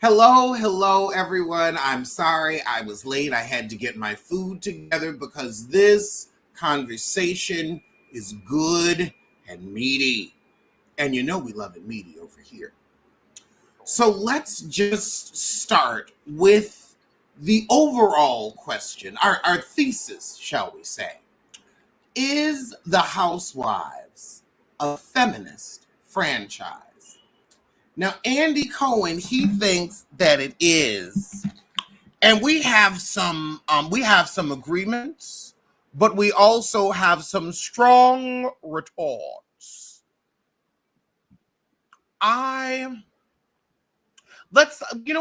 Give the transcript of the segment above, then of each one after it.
Hello, everyone. I'm sorry I was late. I had to get my food together because this conversation is good and meaty. And you know we love it meaty over here. So let's just start with the overall question, our thesis, shall we say. Is the Housewives a feminist franchise? Now, Andy Cohen, he thinks that it is, and we have some agreements, but we also have some strong retorts.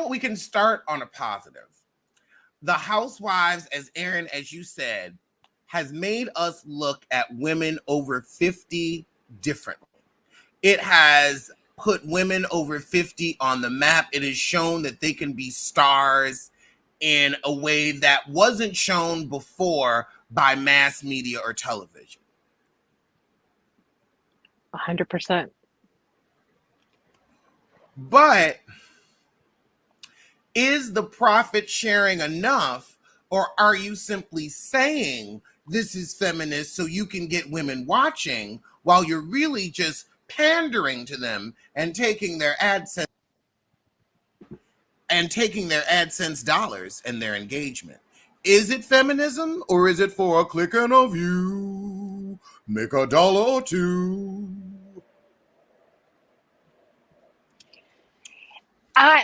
We can start on a positive. The Housewives, as Aaron, as you said, has made us look at women over 50 differently. It has put women over 50 on the map. It has shown that they can be stars in a way that wasn't shown before by mass media or television. 100%. But is the profit sharing enough, or are you simply saying this is feminist so you can get women watching while you're really just pandering to them and taking their AdSense dollars and their engagement? Is it feminism, or is it for a click and a view? Make a dollar or two.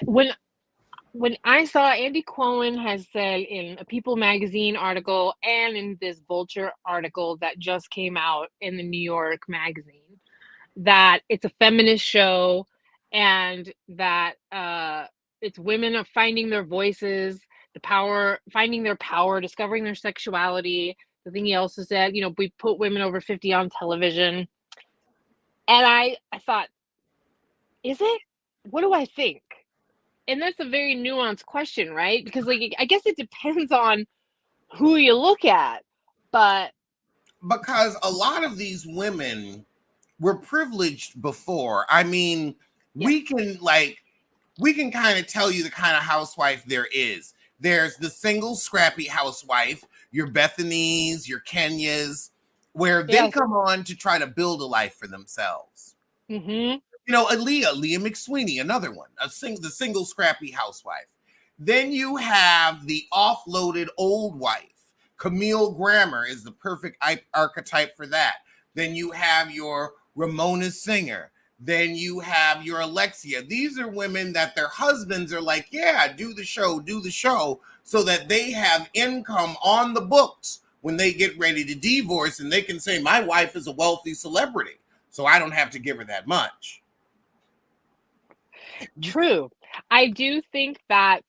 When I saw Andy Cohen has said in a People magazine article and in this Vulture article that just came out in the New York magazine that it's a feminist show and that it's women are finding their voices, finding their power, discovering their sexuality. The thing he also said, we put women over 50 on television. And I thought, is it? What do I think? And that's a very nuanced question, right? Because I guess it depends on who you look at, but because a lot of these women were privileged before. I mean, yeah. we can kind of tell you the kind of housewife there is. There's the single scrappy housewife, your Bethany's, your Kenyas, where they come on to try to build a life for themselves. Mm-hmm. Leah McSweeney, another one, the single scrappy housewife. Then you have the offloaded old wife. Camille Grammer is the perfect archetype for that. Then you have your Ramona Singer. Then you have your Alexia. These are women that their husbands are like, yeah, do the show, so that they have income on the books when they get ready to divorce, and they can say, my wife is a wealthy celebrity, so I don't have to give her that much. True. I do think that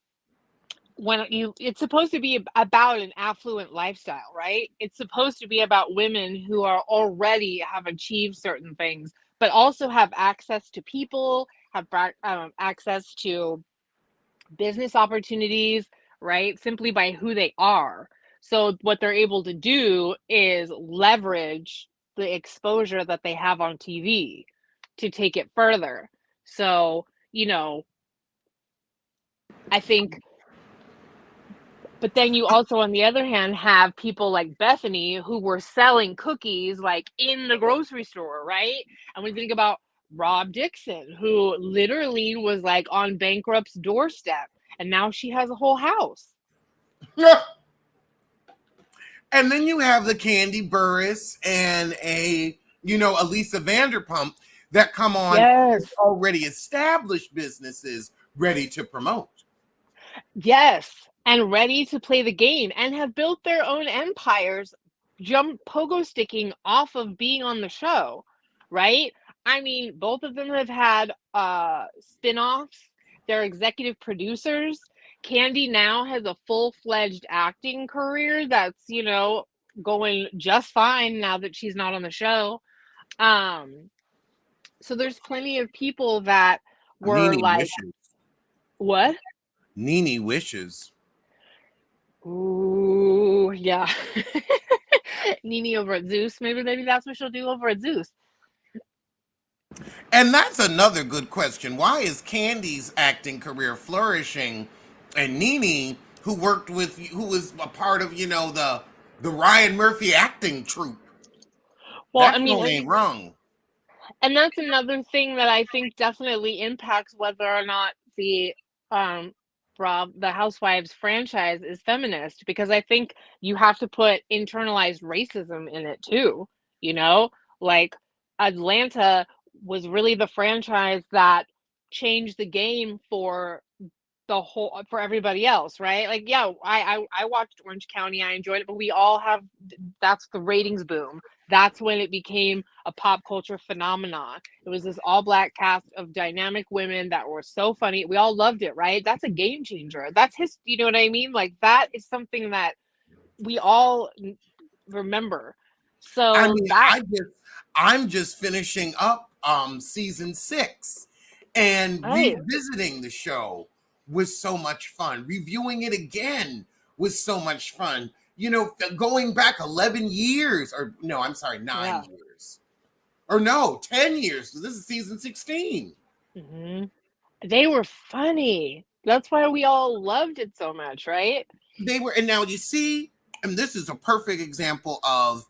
it's supposed to be about an affluent lifestyle, right? It's supposed to be about women who are already have achieved certain things, but also have access to people, have access to business opportunities, right? Simply by who they are. So what they're able to do is leverage the exposure that they have on TV to take it further. So, I think, but then you also, on the other hand, have people like Bethany who were selling cookies like in the grocery store, right? And we think about Rob Dixon, who literally was like on bankrupt's doorstep, and now she has a whole house. And then you have the Candy Burris and a Lisa Vanderpump that come on with already established businesses ready to promote. Yes, and ready to play the game and have built their own empires, pogo sticking off of being on the show, right? I mean, both of them have had spin-offs. They're executive producers. Candy now has a full-fledged acting career that's, going just fine now that she's not on the show. So there's plenty of people that were Nene like, wishes. What? Nene wishes. Ooh, yeah. Nene over at Zeus. Maybe that's what she'll do over at Zeus. And that's another good question. Why is Candy's acting career flourishing, and Nene, who was a part of the Ryan Murphy acting troupe, Well, I that mean, phone ain't rung. and that's another thing that I think definitely impacts whether or not um the Housewives franchise is feminist, because I think you have to put internalized racism in it too, you know? Like Atlanta was really the franchise that changed the game for everybody else, right? Like, yeah, I watched Orange County, I enjoyed it, but we all have that's the ratings boom. That's when it became a pop culture phenomenon. It was this all black cast of dynamic women that were so funny. We all loved it, right? That's a game changer. That's his, you know what I mean? Like that is something that we all remember. I So mean, that I'm just finishing up season 6, and right. revisiting the show was so much fun. Reviewing it again was so much fun. Going back 11 years, or no, I'm sorry, 9 Yeah. years. Or no, 10 years. This is season 16. Hmm. They were funny. That's why we all loved it so much, right? They were, and now you see, and this is a perfect example of,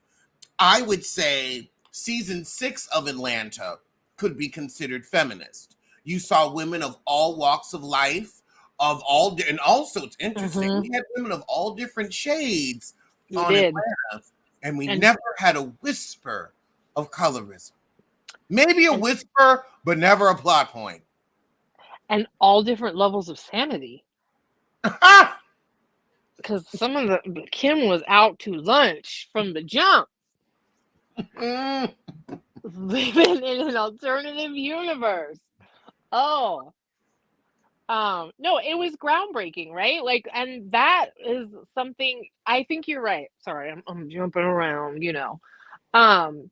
I would say, season 6 of Atlanta could be considered feminist. You saw women of all walks of life, and also it's interesting, Hmm. we had women of all different shades We on did. Atlanta, and we And never had a whisper of colorism. Maybe a and whisper, but never a plot point. and all different levels of sanity. Because some of the Kim was out to lunch from the jump, Mm. living in an alternative universe. Oh, no, it was groundbreaking, right? Like, and that is something I think you're right. Sorry, I'm jumping around, you know. Um,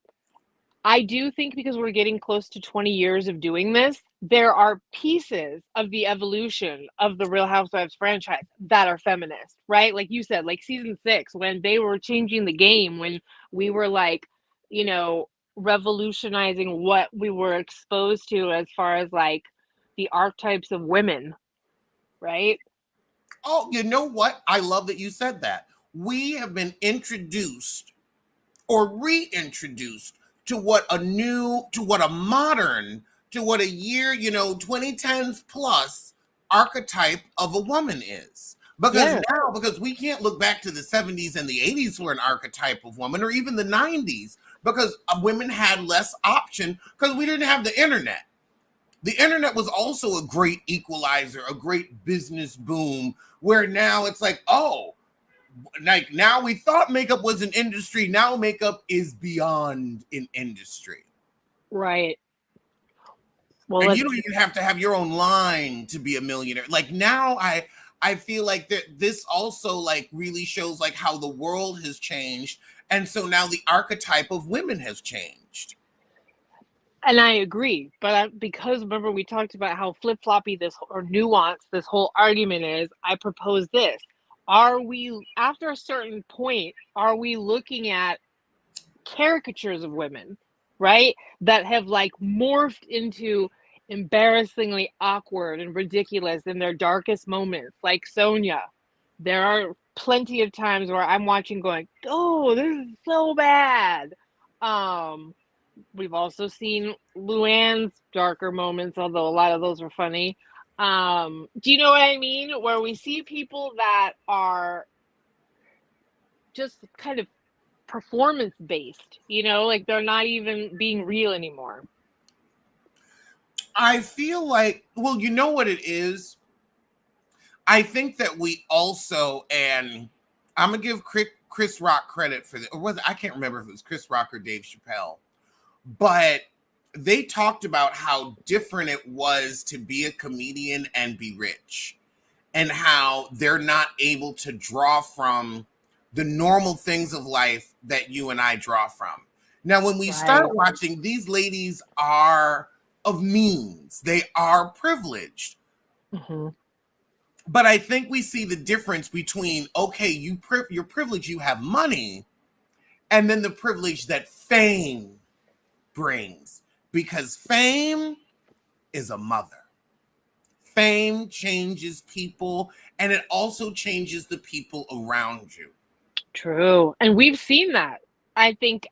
I do think because we're getting close to 20 years of doing this, there are pieces of the evolution of the Real Housewives franchise that are feminist, right? Like you said, like season 6, when they were changing the game, when we were like, you know, revolutionizing what we were exposed to as far as like the archetypes of women, right? Oh, you know what? I love that you said that. We have been introduced or reintroduced to what a modern, to what a year, 2010s plus archetype of a woman is. Yes, Because we can't look back to the 70s and the 80s for an archetype of woman, or even the 90s, because women had less option because we didn't have the internet. The internet was also a great equalizer, a great business boom, where now it's like, oh, like now we thought makeup was an industry. Now makeup is beyond an industry. right. Well, And you let's don't even have to have your own line to be a millionaire. Like now I feel like that this also like really shows like how the world has changed. And so now the archetype of women has changed. And I agree, but because remember we talked about how flip floppy this or nuanced this whole argument is. I propose this: Are we, after a certain point, are we looking at caricatures of women, right, that have like morphed into embarrassingly awkward and ridiculous in their darkest moments, like Sonia? There are plenty of times where I'm watching, going, "Oh, this is so bad." Um, We've also seen Luann's darker moments, although a lot of those were funny. Do you know what I mean? Where we see people that are just kind of performance based, like they're not even being real anymore. I feel like, well, you know what it is? I think that we also, and I'm gonna give Chris Rock credit for this, or was it, I can't remember if it was Chris Rock or Dave Chappelle, but they talked about how different it was to be a comedian and be rich, and how they're not able to draw from the normal things of life that you and I draw from. Now, when we Right. start watching, these ladies are of means, they are privileged. Hmm. But I think we see the difference between, okay, you're privileged, you have money, and then the privilege that fame brings. because fame is a mother. Fame changes people, and it also changes the people around you. True. And we've seen that. I think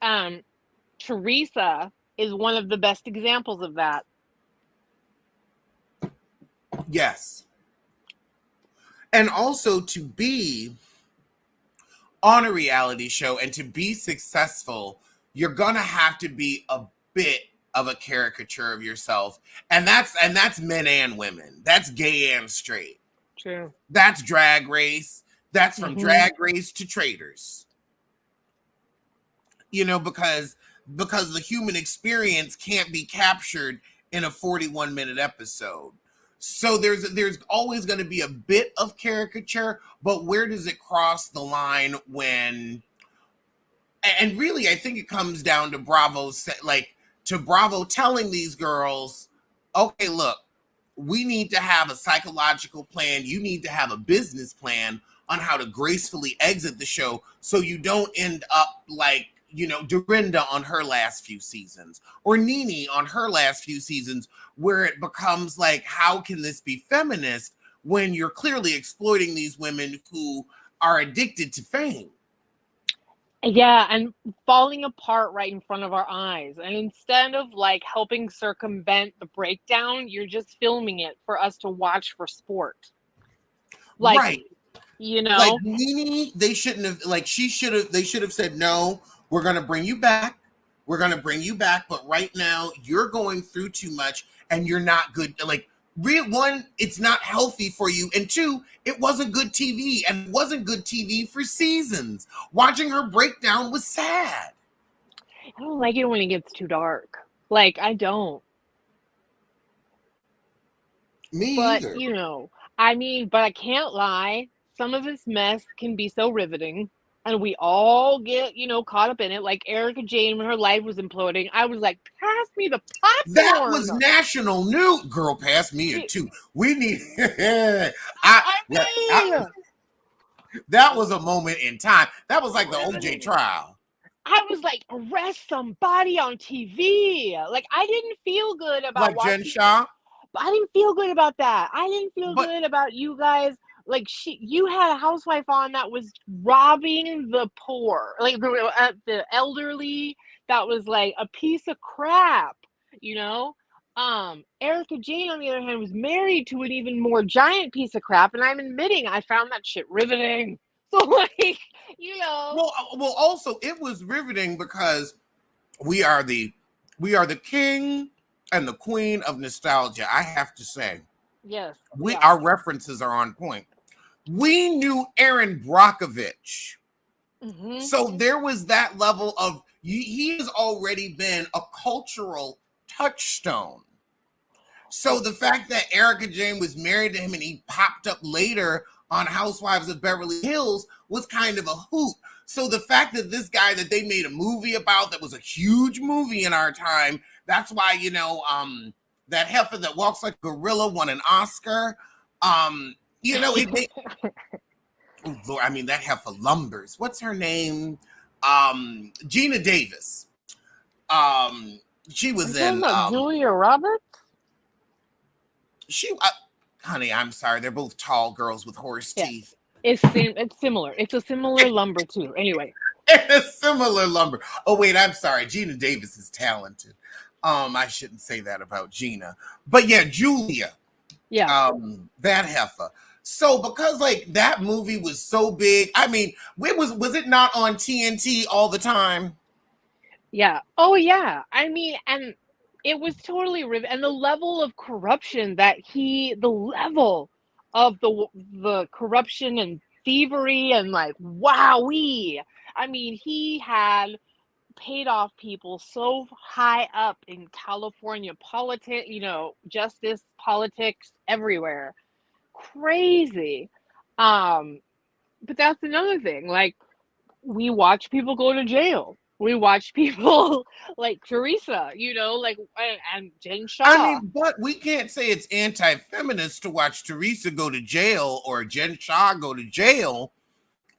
Teresa is one of the best examples of that. Yes. And also to be on a reality show and to be successful, you're gonna have to be a bit of a caricature of yourself. And that's men and women. That's gay and straight. True. That's drag race. That's from Hmm. drag race to traders. Because the human experience can't be captured in a 41-minute episode. So there's always going to be a bit of caricature, but where does it cross the line when, and really I think it comes down to Bravo telling these girls, okay, look, we need to have a psychological plan. You need to have a business plan on how to gracefully exit the show so you don't end up like, Dorinda on her last few seasons or Nene on her last few seasons, where it becomes like, how can this be feminist when you're clearly exploiting these women who are addicted to fame? Yeah, and falling apart right in front of our eyes. And instead of like helping circumvent the breakdown, you're just filming it for us to watch for sport. Like, Right. you Like know, Nene, they should have said, no, we're going to bring you back. We're going to bring you back. But right now you're going through too much and you're not good. Like, one, it's not healthy for you. And two, it wasn't good TV, and wasn't good TV for seasons. Watching her breakdown was sad. I don't like it when it gets too dark. Like, I don't. Me But, either. I mean, but I can't lie. Some of this mess can be so riveting. And we all get, caught up in it. Like Erica Jane, when her life was imploding, I was like, pass me the That popcorn. was national news. Girl, pass me it She, too. We need. I I, mean, that was a moment in time. That was like the OJ riveting. trial. I was like, arrest somebody on TV. Like, I didn't feel good about Like Jen watching. Shaw. But I didn't feel good about that. I didn't feel But good about you guys. Like, you had a housewife on that was robbing the poor, like the elderly. That was like a piece of crap, you know. Erica Jane, on the other hand, was married to an even more giant piece of crap, and I'm admitting I found that shit riveting. So, like, you know, well, also it was riveting because we are the king and the queen of nostalgia. I have to say, yes, we yeah. our references are on point. We knew Aaron Brockovich. Hmm. So there was that level of, he has already been a cultural touchstone. So the fact that Erica Jane was married to him and he popped up later on Housewives of Beverly Hills was kind of a hoot. So the fact that this guy that they made a movie about, that was a huge movie in our time, that's why, that heifer that walks like a gorilla won an Oscar. It made, Lord, I mean, that heifer lumbers. What's her name? Gina Davis. She Are you was talking in, about Julia Roberts? she, honey, I'm sorry. They're both tall girls with horse Yeah. teeth. It's similar. It's a similar lumber too. Anyway. And a similar lumber. Oh, wait, I'm sorry. Gina Davis is talented. I shouldn't say that about Gina. But yeah, Julia. Yeah. That heifer. So because like that movie was so big, I mean, was it not on TNT all the time? Yeah. Oh yeah. I mean, and it was totally and the level of corruption the level of the corruption and thievery and like wowee. I mean, he had paid off people so high up in California politics, justice, politics everywhere. Crazy. Um, but that's another thing. Like, we watch people go to jail. We watch people like Teresa, like and Jen I Shaw. mean, but we can't say it's anti-feminist to watch Teresa go to jail or Jen Shaw go to jail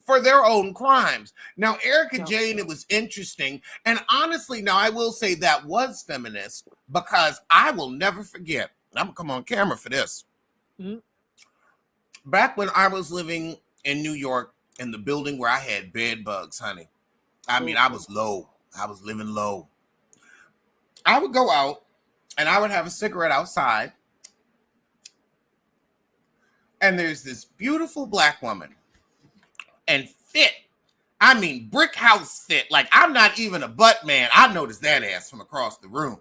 for their own crimes. Now, Erica No. Jane, it was interesting. And honestly, now I will say that was feminist because I will never forget. I'm gonna come on camera for this. Mm. Back when I was living in New York, in the building where I had bed bugs, honey. I mean, Oh, I was low. I was living low. I would go out and I would have a cigarette outside, and there's this beautiful black woman and fit. I mean, brick house fit. Like, I'm not even a butt man. I noticed that ass from across the room.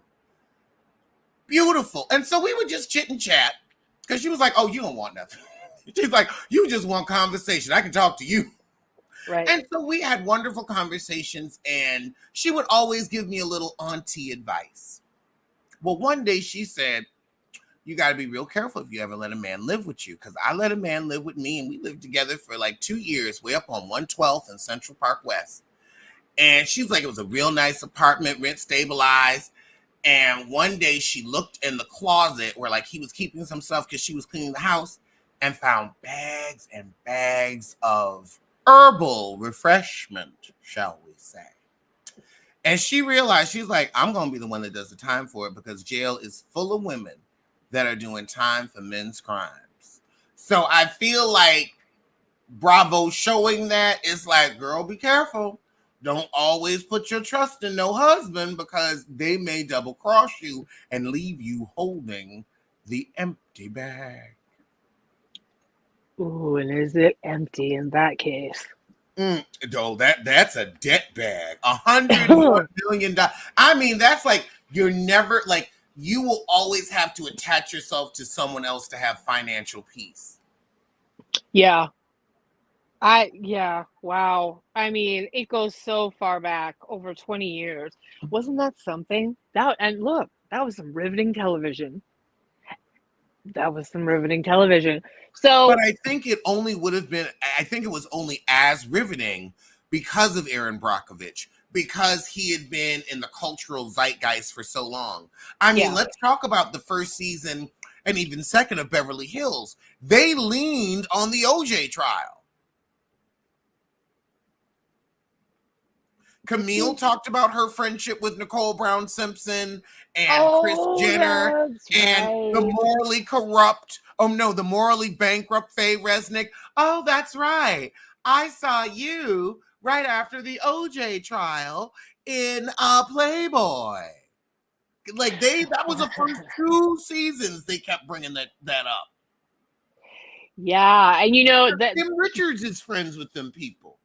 Beautiful. And so we would just chit and chat because she was like, oh, you don't want nothing. She's like, you just want conversation. I can talk to you. right. And so we had wonderful conversations, and she would always give me a little auntie advice. Well, one day she said, you got to be real careful if you ever let a man live with you, because I let a man live with me, and we lived together for like 2 years, way up on 112th and Central Park West. And she's like, it was a real nice apartment, rent stabilized. And one day she looked in the closet where like he was keeping some stuff because she was cleaning the house, and found bags and bags of herbal refreshment, shall we say. And she realized, she's like, I'm going to be the one that does the time for it, because jail is full of women that are doing time for men's crimes. So I feel like Bravo showing that is like, girl, be careful. Don't always put your trust in no husband, because they may double cross you and leave you holding the empty bag. Ooh, and is it empty in that case? No, that's a debt bag. $101 million. I mean, that's like, you're never like, you will always have to attach yourself to someone else to have financial peace. yeah. Yeah, wow. I mean, it goes so far back, over 20 years. Wasn't that something? And look, that was some riveting television. That was some riveting television. But So, I think it only would have been, I think it was only as riveting because of Aaron Brockovich, because he had been in the cultural zeitgeist for so long. I mean, yeah. let's talk about the first season and even second of Beverly Hills. They leaned on the OJ trial. Camille talked about her friendship with Nicole Brown Simpson and Kris Oh, Jenner that's and the right. morally corrupt, oh no, the morally bankrupt Faye Resnick. Oh, that's right. I saw you right after the OJ trial in Playboy. Like that was the first 2 seasons they kept bringing that up. Yeah, and you know that Tim Richards is friends with them people,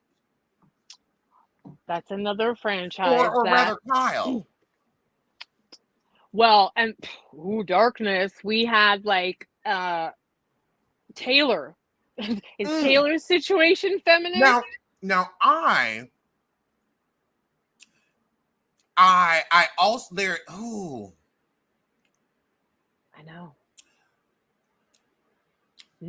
that's another franchise or that rather Kyle. well, and ooh, darkness. We had like Taylor. Is Mm. Taylor's situation feminist? Now I also there. Ooh, I know.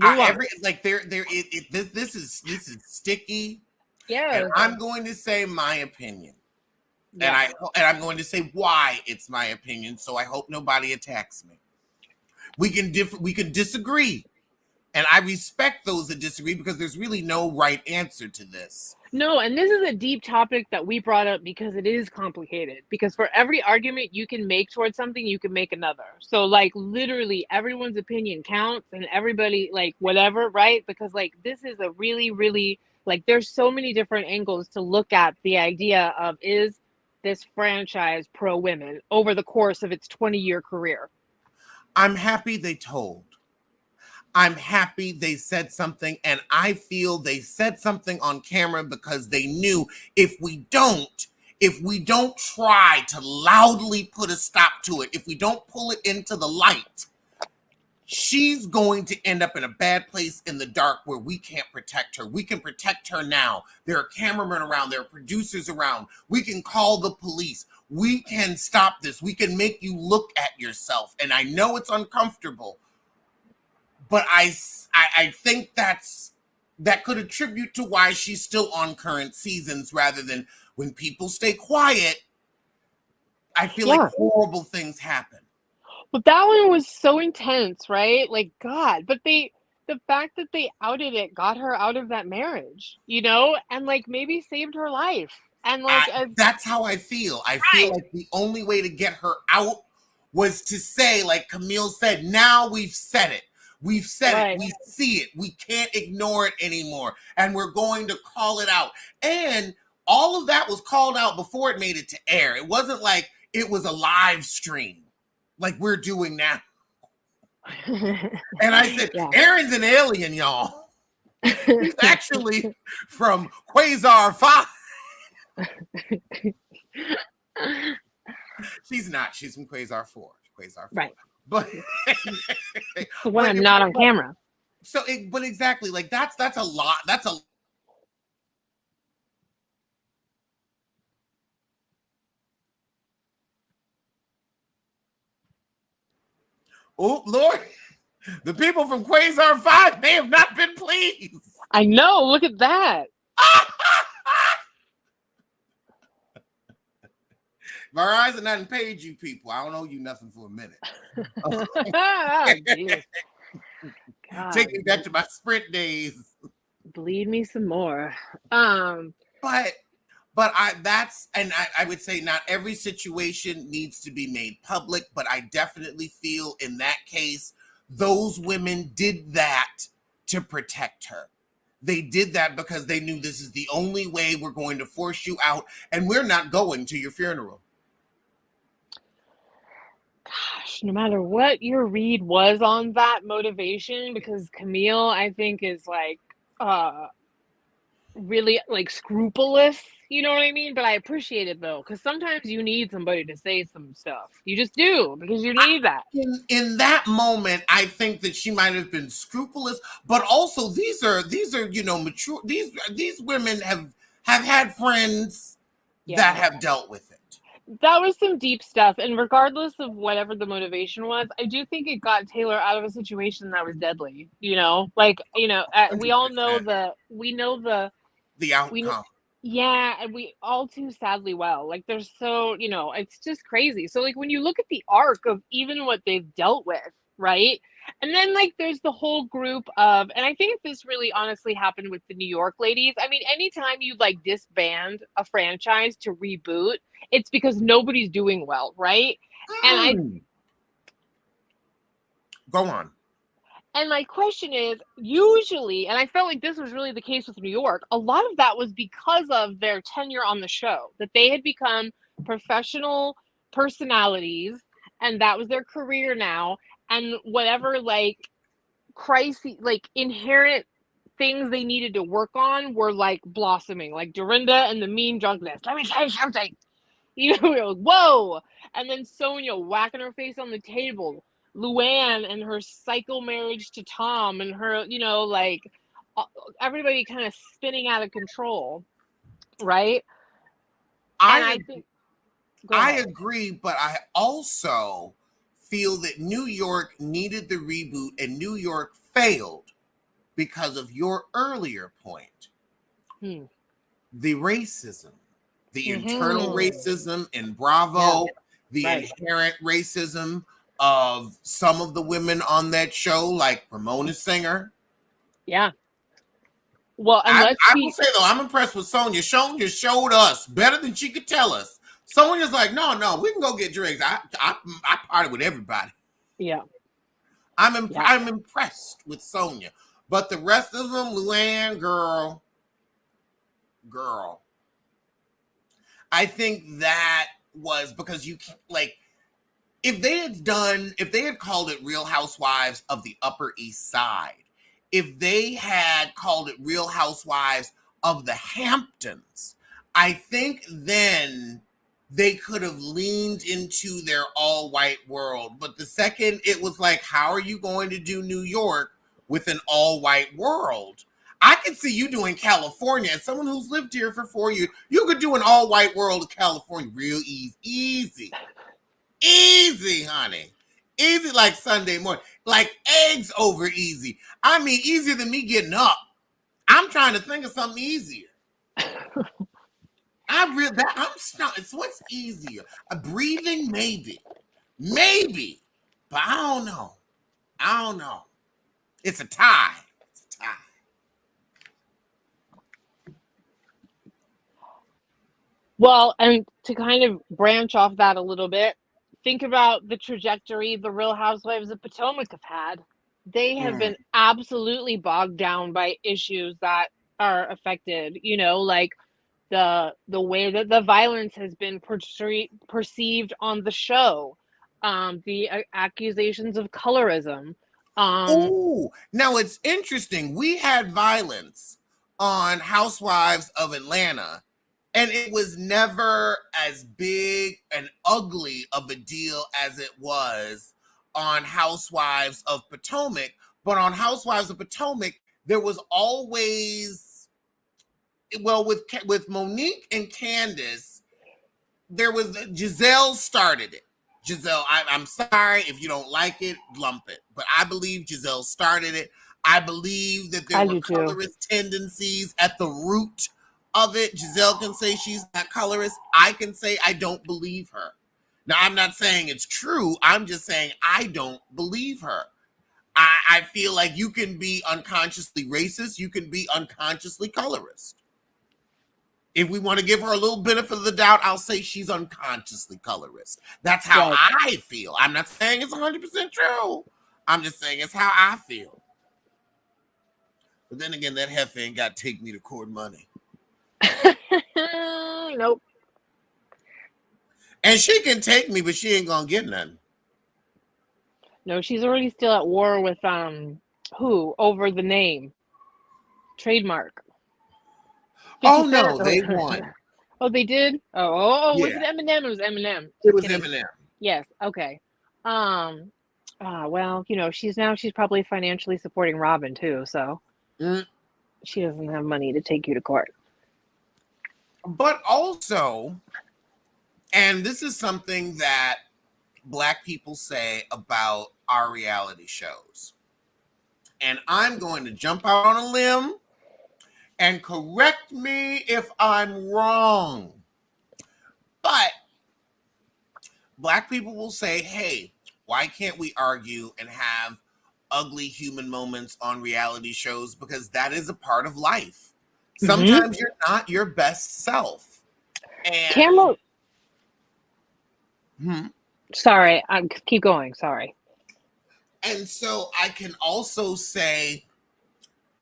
every Nuance. like this is sticky, and Yes. I'm going to say my opinion, and Yeah. I'm going to say why it's my opinion. So I hope nobody attacks me. We can disagree, and I respect those that disagree, because there's really no right answer to this. No, and this is a deep topic that we brought up because it is complicated. Because for every argument you can make towards something, you can make another. So, like, literally everyone's opinion counts and everybody, like, whatever, right? Because, like, this is a really, really, like, there's so many different angles to look at the idea of is this franchise pro women over the course of its 20-year career? I'm happy they told. I'm happy they said something, and I feel they said something on camera because they knew if we don't try to loudly put a stop to it, if we don't pull it into the light, she's going to end up in a bad place in the dark where we can't protect her. We can protect her now. There are cameramen around, there are producers around. We can call the police. We can stop this. We can make you look at yourself. And I know it's uncomfortable, but I think that could attribute to why she's still on current seasons, rather than when people stay quiet, I feel like Yeah. horrible things happen. But that one was so intense, right? Like, God, but the fact that they outed it got her out of that marriage, and like maybe saved her life. And like, That's how I feel. I feel right. like the only way to get her out was to say, like Camille said, now we've said it. We've said it. Right. We see it. We can't ignore it anymore. And we're going to call it out. And all of that was called out before it made it to air. It wasn't like it was a live stream like we're doing now. And I said, Yeah. Aaron's an alien, y'all. He's actually from Quasar 5. She's not. She's from Quasar 4. Quasar 4. Right. But The one I'm not on camera. So, but exactly, like that's a lot. That's a. Oh Lord, the people from Quasar 5 may have not been pleased. I know. Look at that. Verizon hadn't paid you people. I don't owe you nothing for a minute. Take me back to my Sprint days. Bleed me some more. But I would say not every situation needs to be made public, but I definitely feel in that case, those women did that to protect her. They did that because they knew this is the only way we're going to force you out, and we're not going to your funeral. Gosh, no matter what your read was on that motivation, because Camille, I think, is like really like scrupulous, you know what I mean? But I appreciate it though, because sometimes you need somebody to say some stuff. You just do, because you need that. In that moment, I think that she might have been scrupulous, but also these are mature. These women have had friends that have dealt with it. That was some deep stuff, and regardless of whatever the motivation was, I do think it got Taylor out of a situation that was deadly. We all know the outcome. And we all too sadly well. Like there's it's just crazy. So like when you look at the arc of even what they've dealt with, right? And then like there's the whole group of, and I think this really honestly happened with the New York ladies. I mean, anytime you like disband a franchise to reboot, it's because nobody's doing well, right? And Go on. And my question is, usually, and I felt like this was really the case with New York, a lot of that was because of their tenure on the show, that they had become professional personalities, and that was their career now, and whatever, like, crisis, like, inherent things they needed to work on were, like, blossoming, like Dorinda and the mean drunkenness. Let me tell you something. You know, you're like, whoa! And then Sonia whacking her face on the table. Luann and her psycho marriage to Tom, and her, like everybody kind of spinning out of control, right? I agree, but I also feel that New York needed the reboot, and New York failed because of your earlier point. The racism, the internal racism in Bravo, the inherent racism of some of the women on that show, like Ramona Singer. Yeah. Well, I will say though, I'm impressed with Sonia. Sonia showed us better than she could tell us. Sonia's like, no, we can go get drinks. I party with everybody. Yeah. I'm impressed with Sonia, but the rest of them, Luann, girl. I think that was because you like. If they had called it Real Housewives of the Upper East Side, if they had called it Real Housewives of the Hamptons, I think then they could have leaned into their all-white world. But the second it was like, how are you going to do New York with an all-white world? I could see you doing California. As someone who's lived here for 4 years, you could do an all-white world of California real easy. Easy, honey. Easy like Sunday morning. Like eggs over easy. I mean, easier than me getting up. I'm trying to think of something easier. I'm not. It's what's easier. Breathing, maybe. But I don't know. It's a tie. Well, and to kind of branch off that a little bit, think about the trajectory the Real Housewives of Potomac have had. They have Mm. been absolutely bogged down by issues that are affected, like the way that the violence has been perceived on the show, the accusations of colorism. Um, Oh, now it's interesting. We had violence on Housewives of Atlanta, and it was never as big and ugly of a deal as it was on Housewives of Potomac. But on Housewives of Potomac, there was always, well, with Monique and Candace, there was Giselle started it. Giselle, I'm sorry if you don't like it, lump it. But I believe Giselle started it. I believe that there I were do too. colorist tendencies at the root of it. Giselle can say she's not colorist. I can say I don't believe her. Now, I'm not saying it's true. I'm just saying I don't believe her. I feel like you can be unconsciously racist. You can be unconsciously colorist. If we want to give her a little benefit of the doubt, I'll say she's unconsciously colorist. That's how Right. I feel. I'm not saying it's 100% true. I'm just saying it's how I feel. But then again, that heifer ain't got to take me to court money. Nope. And she can take me, but she ain't going to get nothing. No, she's already still at war with who over the name trademark. 50 Oh, Cent. no, they won. Oh, they did. Was it Yeah, Eminem? It was Eminem. it Just was kidding. Eminem. Yes. Okay. Well, she's probably financially supporting Robin too, so Mm. she doesn't have money to take you to court. But also, and this is something that Black people say about our reality shows. And I'm going to jump out on a limb and correct me if I'm wrong. But Black people will say, hey, why can't we argue and have ugly human moments on reality shows? Because that is a part of life. Mm-hmm. Sometimes you're not your best self. And Tamra. Sorry, keep going. Sorry. and so I can also say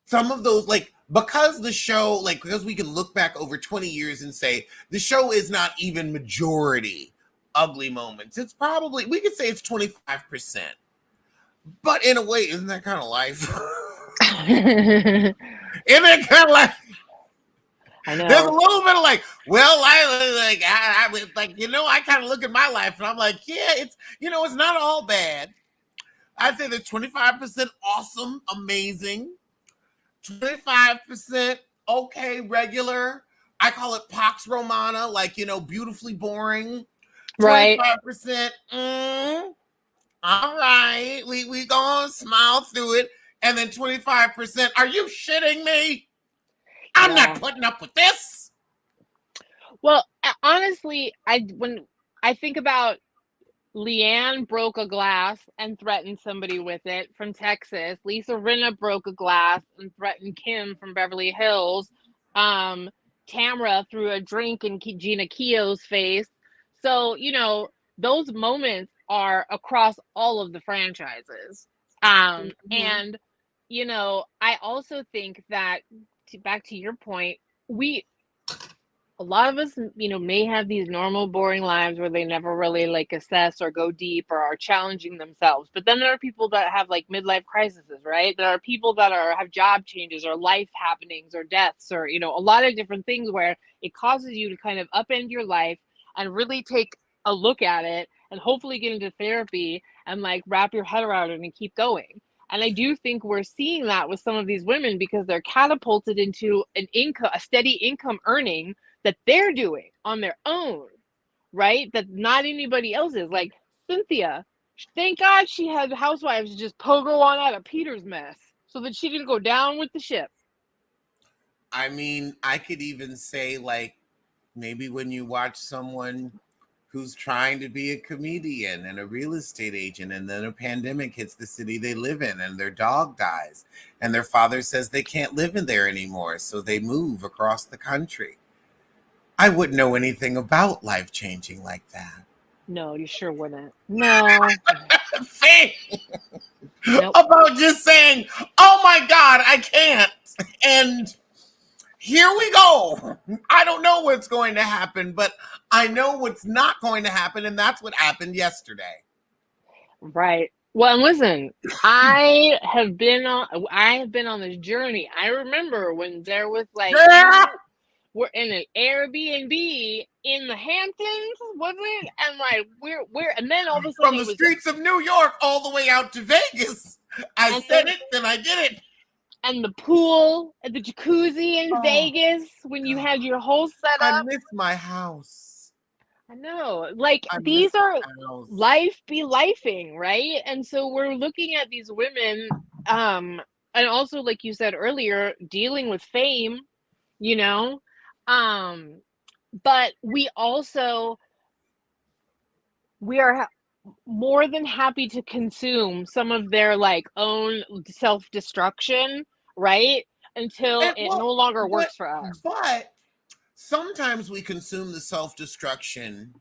some of those, like, because the show, like, because we can look back over 20 years and say the show is not even majority ugly moments. It's probably, we could say it's 25%. But in a way, isn't that kind of life? I Isn't it kind of like, there's a know. little bit of like, well, I like, I kind of look at my life and I'm like, yeah, it's, it's not all bad. I'd say there's 25% awesome, amazing, 25% okay, regular. I call it Pax Romana, like, beautifully boring. Right. 25%, all right, we gonna smile through it. And then 25%, are you shitting me? I'm not Yeah. putting up with this. Well, honestly, when I think about Leanne broke a glass and threatened somebody with it from Texas. Lisa Rinna broke a glass and threatened Kim from Beverly Hills. Tamra threw a drink in Gina Keogh's face. So, those moments are across all of the franchises. Mhm. And, I also think that, back to your point, a lot of us, may have these normal, boring lives where they never really like assess or go deep or are challenging themselves. But then there are people that have like midlife crises, right? There are people that have job changes or life happenings or deaths or, a lot of different things where it causes you to kind of upend your life and really take a look at it and hopefully get into therapy and like wrap your head around it and keep going. And I do think we're seeing that with some of these women because they're catapulted into a steady income earning that they're doing on their own, right? That not anybody else is. Like Cynthia, thank God she had housewives to just pogo on out of Peter's mess so that she didn't go down with the ship. I mean, I could even say, like, maybe when you watch someone who's trying to be a comedian and a real estate agent, and then a pandemic hits the city they live in, and their dog dies, and their father says they can't live in there anymore, so they move across the country. I wouldn't know anything about life changing like that. No, you sure wouldn't. No. Thing Nope. about just saying, "Oh my God, I can't," and here we go. I don't know what's going to happen, but I know what's not going to happen, and that's what happened yesterday. Right. Well, and listen, I have been on this journey. I remember when there was like Yeah, you were in an Airbnb in the Hamptons, wasn't it? And like we're and then all of a sudden from it the was streets of New York all the way out to Vegas. I and said then it, then I did it. and the pool and the jacuzzi in Oh Vegas when you God, had your whole I setup. miss my house. I know. Like I these miss are my house. life be lifing, right? And so we're looking at these women, and also like you said earlier, dealing with fame, you know? Um, but we are more than happy to consume some of their like own self-destruction, right? Until And it no well, longer but works for us. but sometimes we consume the self destruction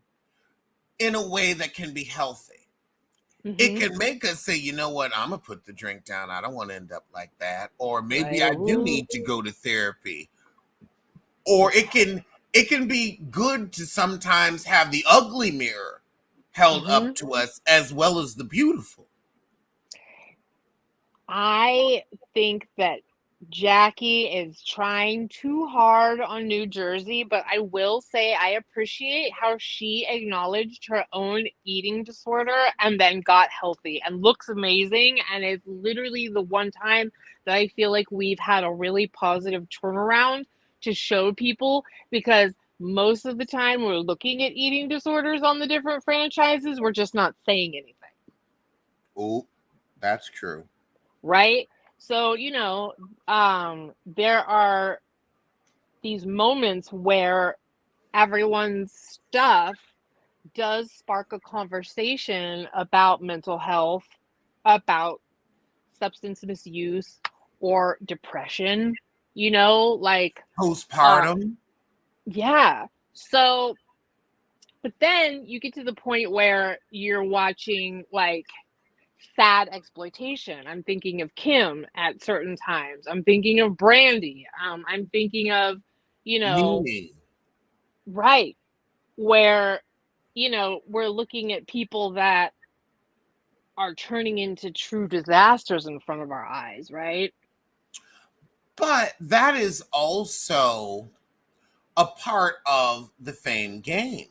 in a way that can be healthy. It Hmm. can make us say, you know what, I'm gonna put the drink down. I don't want to end up like that. Or maybe Right. I do need to go to therapy. Or it can be good to sometimes have the ugly mirror held Hmm. up to us as well as the beautiful. I think that Jackie is trying too hard on New Jersey, but I will say I appreciate how she acknowledged her own eating disorder and then got healthy and looks amazing. And it's literally the one time that I feel like we've had a really positive turnaround to show people because most of the time we're looking at eating disorders on the different franchises, we're just not saying anything. Oh, that's true. Right? So, there are these moments where everyone's stuff does spark a conversation about mental health, about substance misuse or depression, like, uh, Postpartum. yeah. So, but then you get to the point where you're watching like sad exploitation. I'm thinking of Kim at certain times. I'm thinking of Brandy. I'm thinking of, you know, Meaning. right, where, we're looking at people that are turning into true disasters in front of our eyes, right? But that is also a part of the fame game.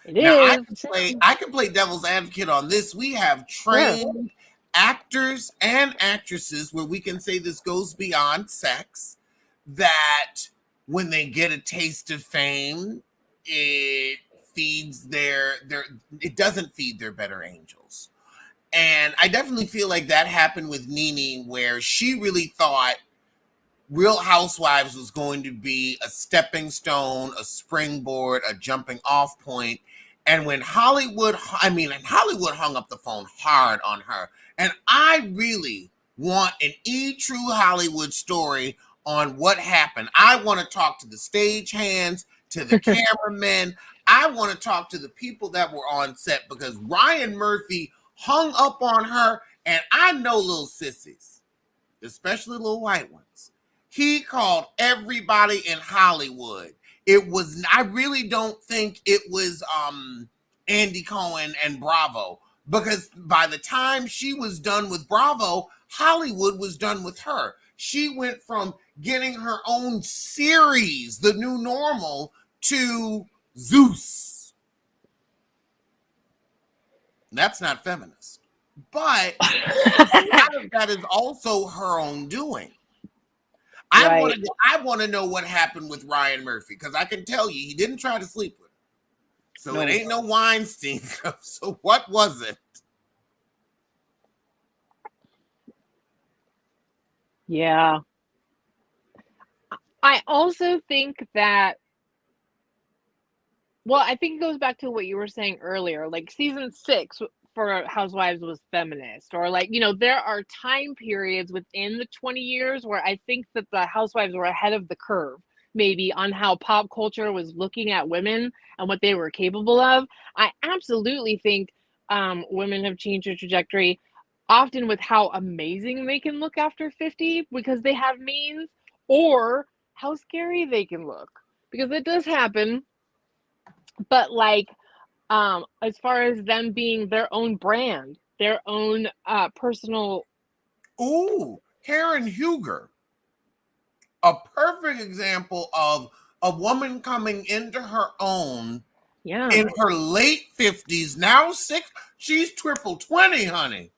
It Now is. I can play devil's advocate on this. We have Sure. trained actors and actresses where we can say this goes beyond sex, that when they get a taste of fame, it feeds their it doesn't feed their better angels. And I definitely feel like that happened with Nene, where she really thought Real Housewives was going to be a stepping stone, a springboard, a jumping off point. And when Hollywood hung up the phone hard on her. And I really want an true Hollywood story on what happened. I want to talk to the stagehands, to the cameramen. I want to talk to the people that were on set because Ryan Murphy hung up on her. And I know little sissies, especially little white ones. He called everybody in Hollywood. I really don't think it was Andy Cohen and Bravo, because by the time she was done with Bravo, Hollywood was done with her. She went from getting her own series, The New Normal, to Zeus. That's not feminist. But a lot of that is also her own doing. Right. I want to know what happened with Ryan Murphy, because I can tell you he didn't try to sleep with her. So it No. ain't no Weinstein stuff. So what was it? Yeah. I also think that, well, I think it goes back to what you were saying earlier. Like season 6 for Housewives was feminist, or like, there are time periods within the 20 years where I think that the Housewives were ahead of the curve. maybe on how pop culture was looking at women and what they were capable of. I absolutely think women have changed their trajectory, often with how amazing they can look after 50 because they have means, or how scary they can look because it does happen. But like, as far as them being their own brand, their own personal. Ooh, Karen Huger, a perfect example of a woman coming into her own Yeah. in her late 50s, now she's triple 20, honey.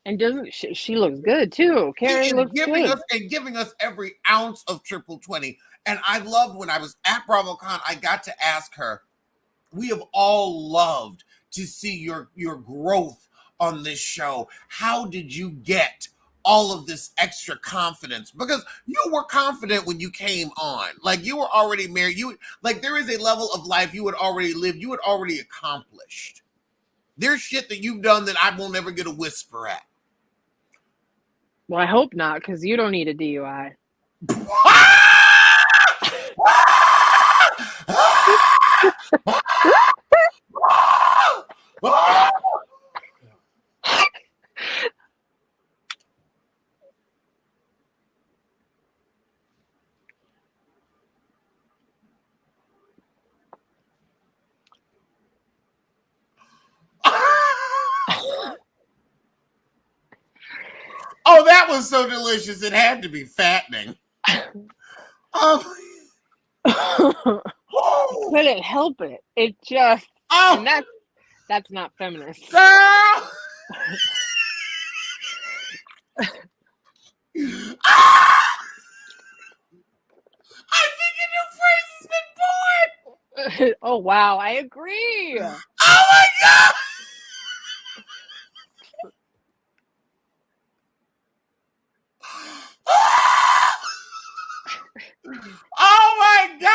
And doesn't she looks good too. She Karen is looks good. giving us every ounce of triple 20. And I loved when I was at BravoCon, I got to ask her, we have all loved to see your growth on this show. How did you get all of this extra confidence? Because you were confident when you came on. Like, you were already married. Like, there is a level of life you had already lived, you had already accomplished. There's shit that you've done that I will never get a whisper at. Well, I hope not, because you don't need a DUI. Oh, that was so delicious. It had to be fattening. Couldn't help it. It just, and that's not feminist. Girl! I think a new phrase has been born. Oh wow, I agree. Oh my god! Oh my god!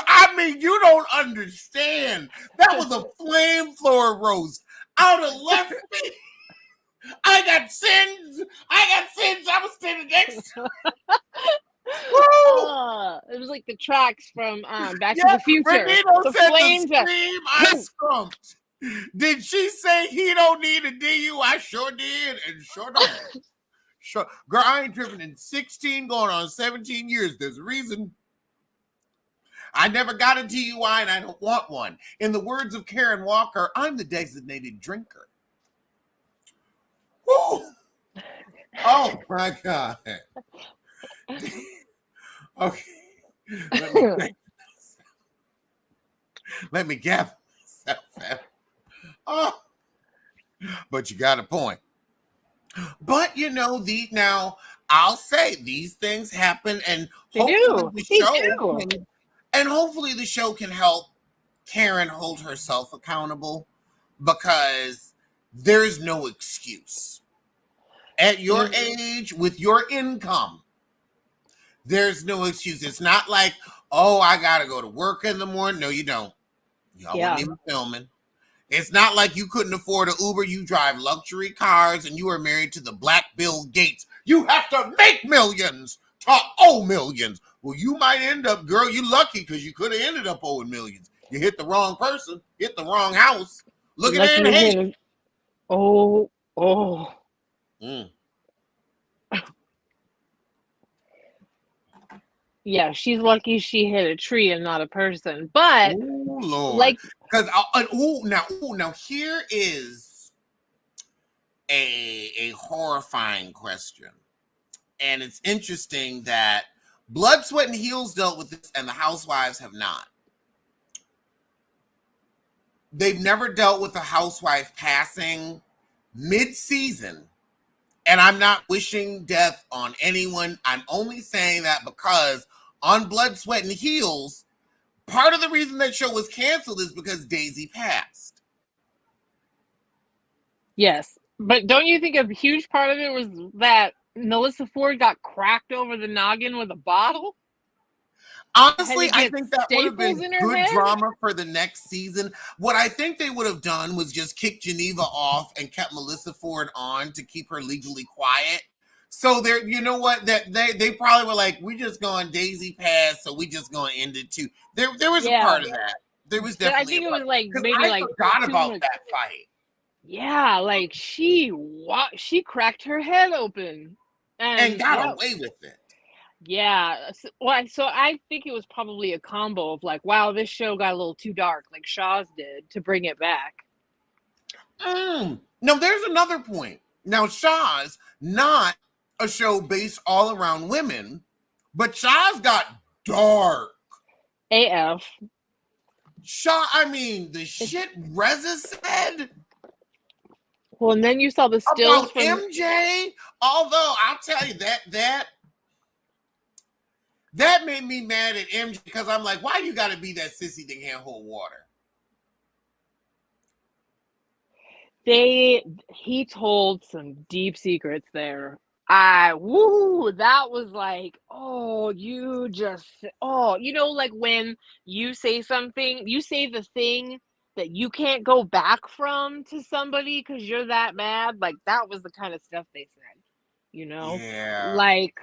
I mean, you don't understand. That was a flamethrower roast out of left field. I got sins. I was standing next to. It was like the tracks from Back to the Future. Renito the said flames the scream I skunked. Did she say he don't need a DU? I sure did, and sure don't. Sure. Girl, I ain't tripping in 16 going on 17 years. There's a reason. I never got a DUI and I don't want one. In the words of Karen Walker, I'm the designated drinker. Woo! Oh my God. Okay. Let me gather myself. Oh, but you got a point. But you know, now I'll say these things happen, and hopefully hopefully the show can help Karen hold herself accountable, because there's no excuse. At your age, with your income, there's no excuse. It's not like, oh, I gotta go to work in the morning. No, you don't. Y'all wouldn't even filming. It's not like you couldn't afford an Uber. You drive luxury cars and you are married to the Black Bill Gates. You have to make millions to owe millions. Well, you might end up, girl, you lucky because you could have ended up owing millions. You hit the wrong person, hit the wrong house. Look at Anne Hayes. Oh. Yeah, she's lucky she hit a tree and not a person. But oh Lord, like, because now here is a horrifying question, and it's interesting that Blood, Sweat, and Heels dealt with this, and the Housewives have not. They've never dealt with a housewife passing mid-season. And I'm not wishing death on anyone. I'm only saying that because on Blood, Sweat, and Heels, part of the reason that show was canceled is because Daisy passed. Yes. But don't you think a huge part of it was that Melissa Ford got cracked over the noggin with a bottle? Honestly, I think that would have been good head? drama for the next season. What I think they would have done was just kick Geneva off and kept Melissa Ford on to keep her legally quiet, So there, you know what? That they probably were like, we just going Daisy Pass, so we just going to end it too. There was a Yeah. part of that. There was I definitely a think it part was like because maybe I like forgot too about much. that fight. Yeah, like she cracked her head open, And and got that away with it. yeah. So I think it was probably a combo of like, wow, this show got a little too dark, like Shaw's did, to bring it back. No, there's another point. Now, Shaw's not a show based all around women, but Shaw's got dark. AF. Shaw, I mean, the shit Reza said Well, and then you saw the stills about from MJ. Although I'll tell you that made me mad at MJ because I'm like, why you got to be that sissy that can't hold water? he told some deep secrets there. That was like, oh, like when you say something, you say the thing that you can't go back from to somebody because you're that mad. Like that was the kind of stuff they said, Yeah. like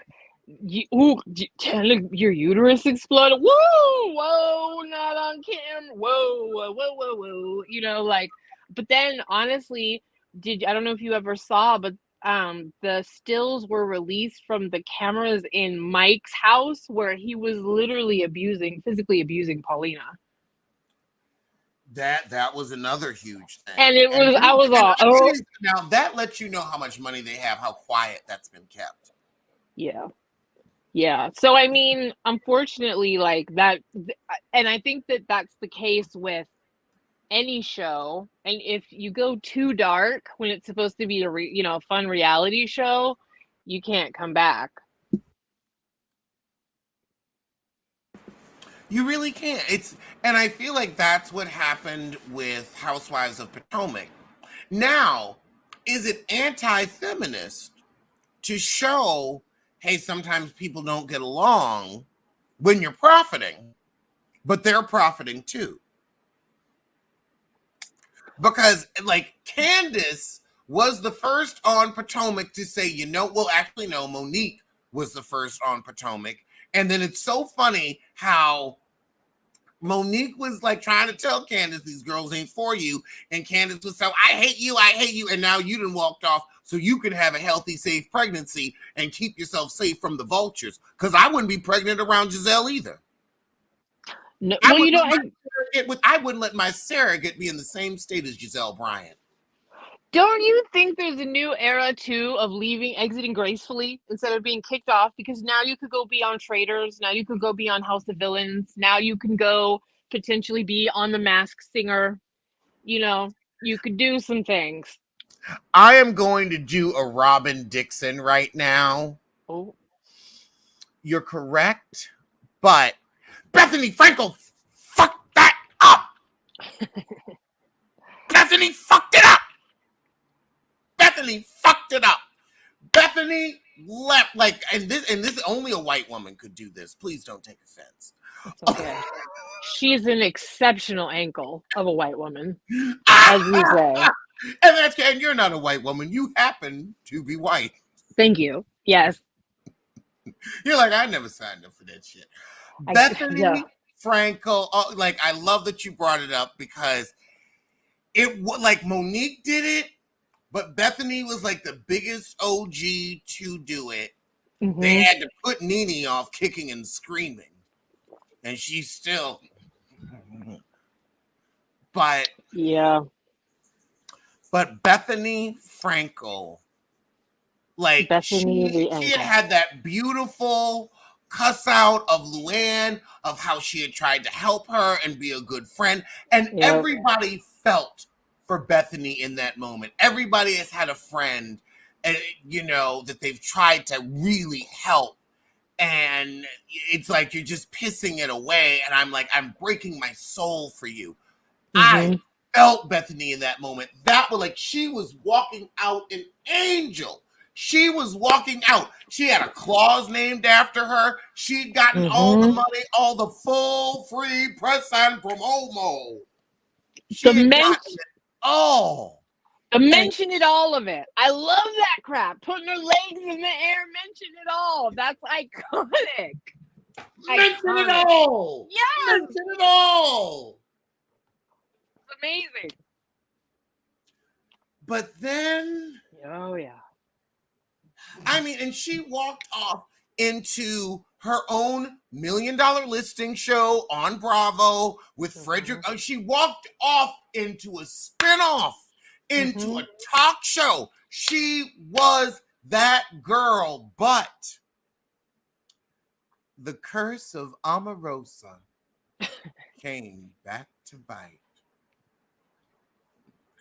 your uterus exploded. Whoa, not on camera. Whoa. Like, but then honestly, I don't know if you ever saw, but the stills were released from the cameras in Mike's house where he was literally physically abusing Paulina. That was another huge thing. And I was all, now that lets you know how much money they have, how quiet that's been kept. Yeah. So, I mean, unfortunately, like that, and I think that that's the case with any show. And if you go too dark when it's supposed to be a fun reality show, you can't come back. You really can't. And I feel like that's what happened with Housewives of Potomac. Now, is it anti-feminist to show, hey, sometimes people don't get along when you're profiting, but they're profiting too? Because like Candace was the first on Potomac to say, well, actually no, Monique was the first on Potomac. And then it's so funny how Monique was like trying to tell Candace these girls ain't for you. And Candace was so, I hate you. And now you done walked off so you can have a healthy, safe pregnancy and keep yourself safe from the vultures. Because I wouldn't be pregnant around Giselle either. No, I wouldn't let my surrogate be in the same state as Giselle Bryant. Don't you think there's a new era too of exiting gracefully instead of being kicked off? Because now you could go be on Traitors. Now you could go be on House of Villains. Now you can go potentially be on The Masked Singer. You could do some things. I am going to do a Robin Dixon right now. Oh, you're correct, but Bethany Frankel fucked that up. Bethany fucked it up. Bethany left and this only a white woman could do this. Please don't take offense. It's okay. She's an exceptional ankle of a white woman, as you say. And you're not a white woman. You happen to be white. Thank you. Yes. You're like, I never signed up for that shit. Bethany Frankel, I love that you brought it up because Monique did it, but Bethany was like the biggest OG to do it. Mm-hmm. They had to put Nene off kicking and screaming. And she's still. But. Yeah. But Bethany Frankel, she had that beautiful cuss out of Luann, of how she had tried to help her and be a good friend. And everybody felt for Bethany in that moment. Everybody has had a friend, that they've tried to really help. And it's like you're just pissing it away. And I'm like, I'm breaking my soul for you. Mm-hmm. I felt Bethany in that moment. That was she was walking out an angel. She was walking out. She had a clause named after her. She'd gotten all the money, all the full free press and promo. She had gotten it all. The mention it all of it. I love that crap. Putting her legs in the air, mention it all. That's iconic. Mention it all. Yes. Mention it all. It's amazing. But then, oh yeah. I mean, and she walked off into her own $1 Million Listing show on Bravo with Frederick. She walked off into a spinoff, into a talk show. She was that girl, but the curse of Omarosa came back to bite.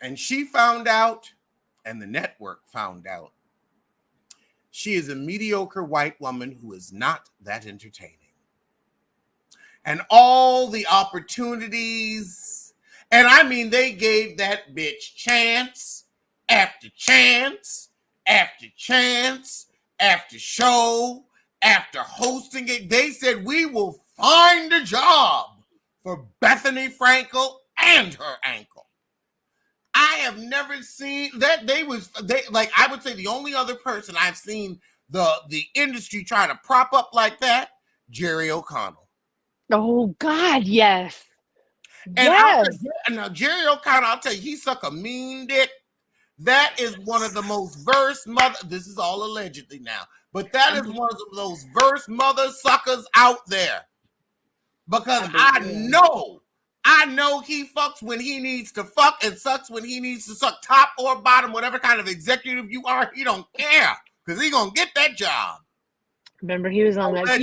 And she found out, and the network found out, she is a mediocre white woman who is not that entertaining. And all the opportunities, and I mean, they gave that bitch chance after chance after chance after show after hosting it. They said, we will find a job for Bethany Frankel and her ankle. I have never seen that. They like, I would say the only other person I've seen the industry try to prop up like that, Jerry O'Connell. Oh God, yes. And yes. Now Jerry O'Connell, I'll tell you, he suck a mean dick. That is one of the most versed mother. This is all allegedly now, but that is one of those versed mother suckers out there. Because I know he fucks when he needs to fuck and sucks when he needs to suck, top or bottom, whatever kind of executive you are, he don't care because he gonna get that job. Remember, he was on that.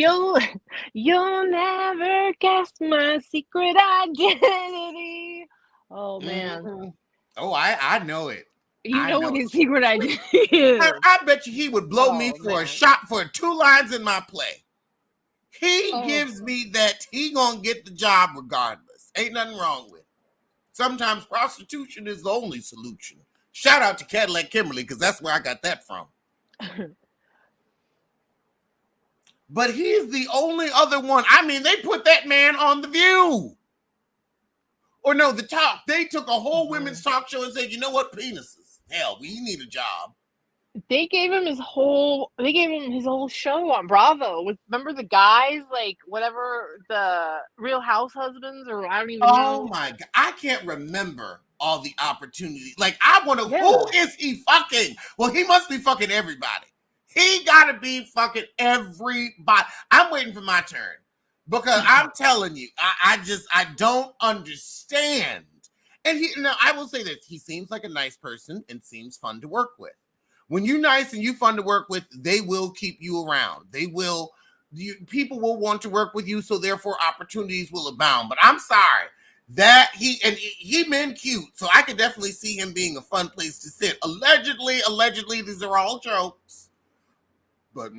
You'll never guess my secret identity. Oh man. Mm-hmm. Oh, I know it. You know what his secret identity is. I bet you he would blow me for a shot for 2 lines in my play. He gives me that he gonna get the job regardless. Ain't nothing wrong with it. Sometimes prostitution is the only solution. Shout out to Cadillac Kimberly, because that's where I got that from. But he's the only other one. I mean, they put that man on The View. Or no, The Talk. They took a whole women's talk show and said, you know what, penises. Hell, we need a job. They gave him his whole show on Bravo. Remember the guys, like whatever, the Real House Husbands, or I don't even know. Oh my God. I can't remember all the opportunities. Like, I want to, who is he fucking? Well, he must be fucking everybody. He gotta be fucking everybody. I'm waiting for my turn. Because I'm telling you, I don't understand. And I will say this, he seems like a nice person and seems fun to work with. When you're nice and you fun to work with, they will keep you around. People will want to work with you, so therefore opportunities will abound. But I'm sorry that he been cute, so I could definitely see him being a fun place to sit. Allegedly, these are all jokes. But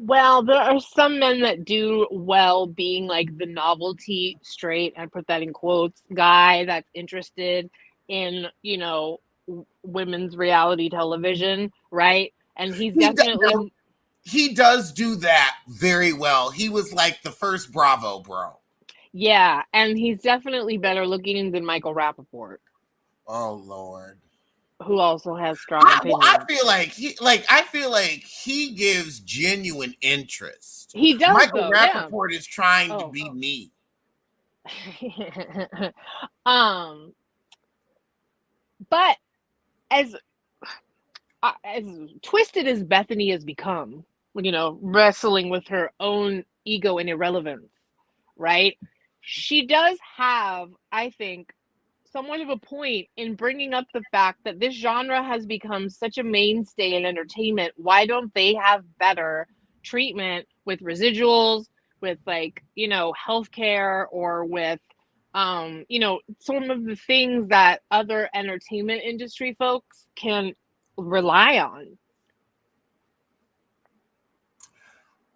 Well, there are some men that do well being like the novelty straight, I put that in quotes, guy that's interested in, women's reality television, right? And he does do that very well. He was like the first Bravo bro. Yeah, and he's definitely better looking than Michael Rappaport. Oh Lord. Who also has strong opinions. I feel like he gives genuine interest. He does. Michael Rappaport is trying to be me. But as twisted as Bethany has become, wrestling with her own ego and irrelevance, right? She does have, I think, somewhat of a point in bringing up the fact that this genre has become such a mainstay in entertainment. Why don't they have better treatment with residuals, with healthcare, or with some of the things that other entertainment industry folks can rely on?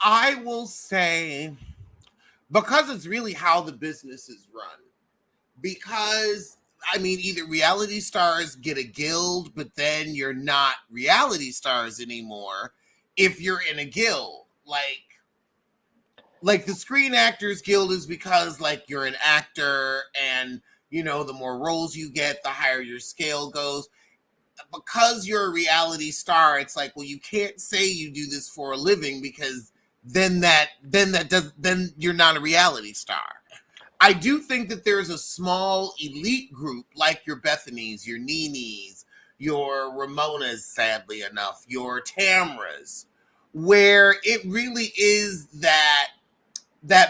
I will say, because it's really how the business is run. Because either reality stars get a guild, but then you're not reality stars anymore if you're in a guild. like the Screen Actors Guild is because like you're an actor and the more roles you get, the higher your scale goes. Because you're a reality star, it's like, well, you can't say you do this for a living because then you're not a reality star. I do think that there's a small elite group like your Bethany's, your Nini's, your Ramonas, sadly enough, your Tamras, where it really is that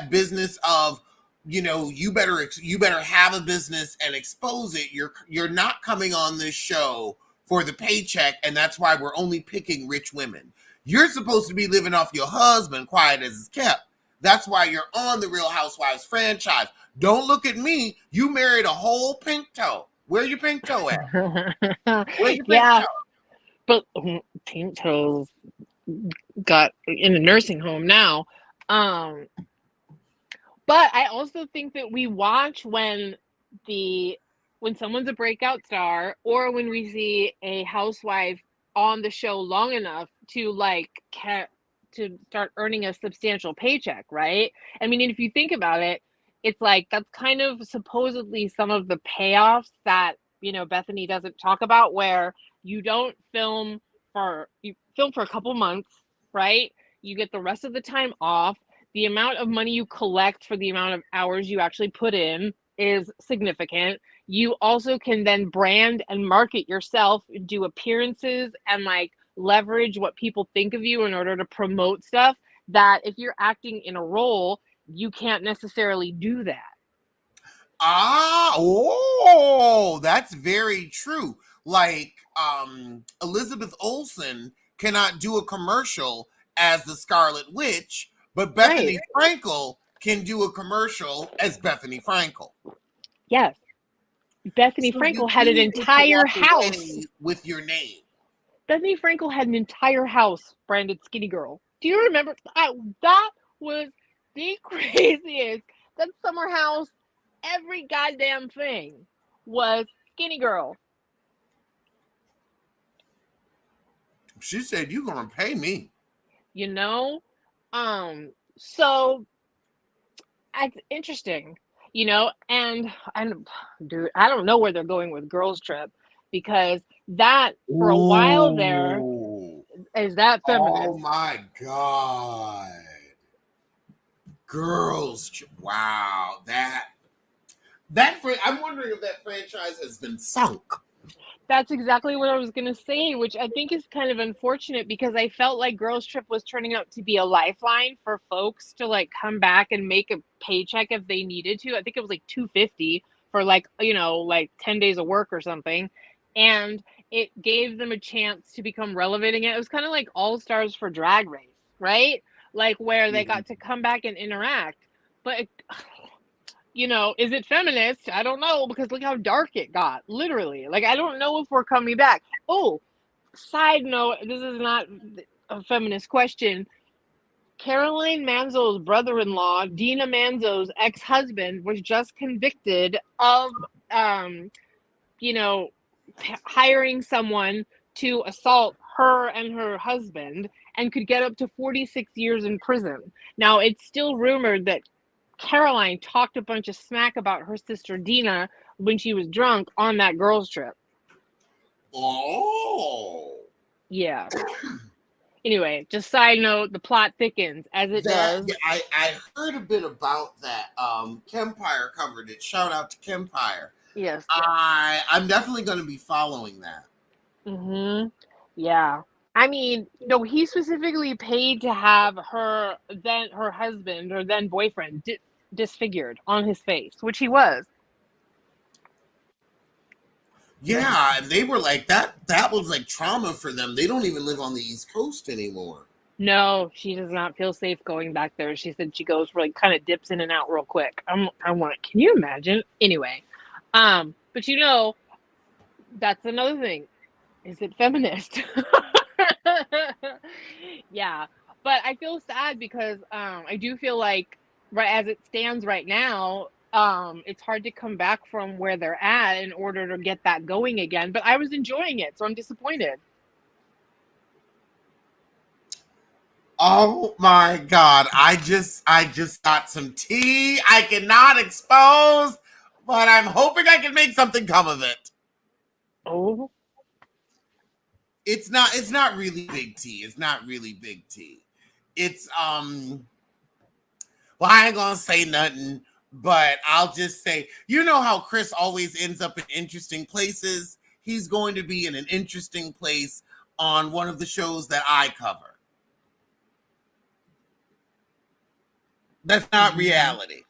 business of you better have a business and expose it. You're not coming on this show for the paycheck, and that's why we're only picking rich women. You're supposed to be living off your husband, quiet as it's kept. That's why you're on the Real Housewives franchise. Don't look at me. You married a whole pink toe. Where your pink toe at? Where your pink Yeah, toe? but Pink Toes got in a nursing home now. Um, but I also think that we watch when someone's a breakout star, or when we see a housewife on the show long enough to to start earning a substantial paycheck, right? I mean, if you think about it, it's like that's kind of supposedly some of the payoffs that Bethany doesn't talk about, where you film for a couple months, right? You get the rest of the time off. The amount of money you collect for the amount of hours you actually put in is significant. You also can then brand and market yourself, do appearances, and like leverage what people think of you in order to promote stuff that if you're acting in a role, you can't necessarily do that. That's very true. Like, Elizabeth Olsen cannot do a commercial as the Scarlet Witch, but Right. Bethany Frankel can do a commercial as Bethany Frankel. Yes. Bethany So you Frankel had an really get to entire walk house. away with your name. Bethany Frankel had an entire house branded Skinny Girl. Do you remember? That was the craziest. That summer house, every goddamn thing was Skinny Girl. She said, "You're gonna pay me." You know? So it's interesting, and dude, I don't know where they're going with Girls Trip, because that for a while there Ooh. is that Oh feminist. my God. Wow. I'm wondering if that franchise has been sunk. That's exactly what I was going to say, which I think is kind of unfortunate, because I felt like Girls Trip was turning out to be a lifeline for folks to like come back and make a paycheck if they needed to. I think it was like $250 for like 10 days of work or something. And it gave them a chance to become relevant again. It was kind of like All Stars for Drag Race, right? Like where they got to come back and interact. But is it feminist? I don't know, because look how dark it got. Literally. Like, I don't know if we're coming back. Oh, side note, this is not a feminist question. Caroline Manzo's brother-in-law, Dina Manzo's ex-husband, was just convicted of, you know, hiring someone to assault her and her husband, and could get up to 46 years in prison. Now, it's still rumored that Caroline talked a bunch of smack about her sister Dina when she was drunk on that girls' trip. Oh. Yeah. Anyway, just side note, the plot thickens as it does. Yeah, I heard a bit about that. Kempire covered it. Shout out to Kempire. Yes. I'm definitely going to be following that. Mm-hmm. Yeah. I mean, no, he specifically paid to have her husband or then boyfriend disfigured on his face, which he was. Yeah, and they were like that. That was like trauma for them. They don't even live on the East Coast anymore. No, she does not feel safe going back there. She said she goes like kind of dips in and out real quick. I want. Can you imagine? Anyway, but that's another thing. Is it feminist? Yeah, but I feel sad because I do feel like right as it stands right now, it's hard to come back from where they're at in order to get that going again. But I was enjoying it, so I'm disappointed. Oh my God. I just got some tea I cannot expose, but I'm hoping I can make something come of it. Oh. It's not really big tea. It's not really big tea. It's well, I ain't gonna say nothing, but I'll just say, you know how Chris always ends up in interesting places? He's going to be in an interesting place on one of the shows that I cover. That's not Mhm. reality.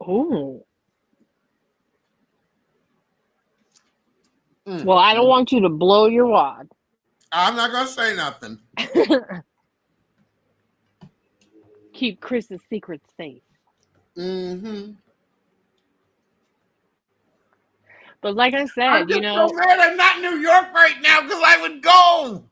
Oh. Mm, Well, I don't mm. want you to blow your wad. I'm not gonna say nothing. Keep Chris's secrets safe. Hmm. But like I I'm said, just so mad I'm not in New York right now because I would go.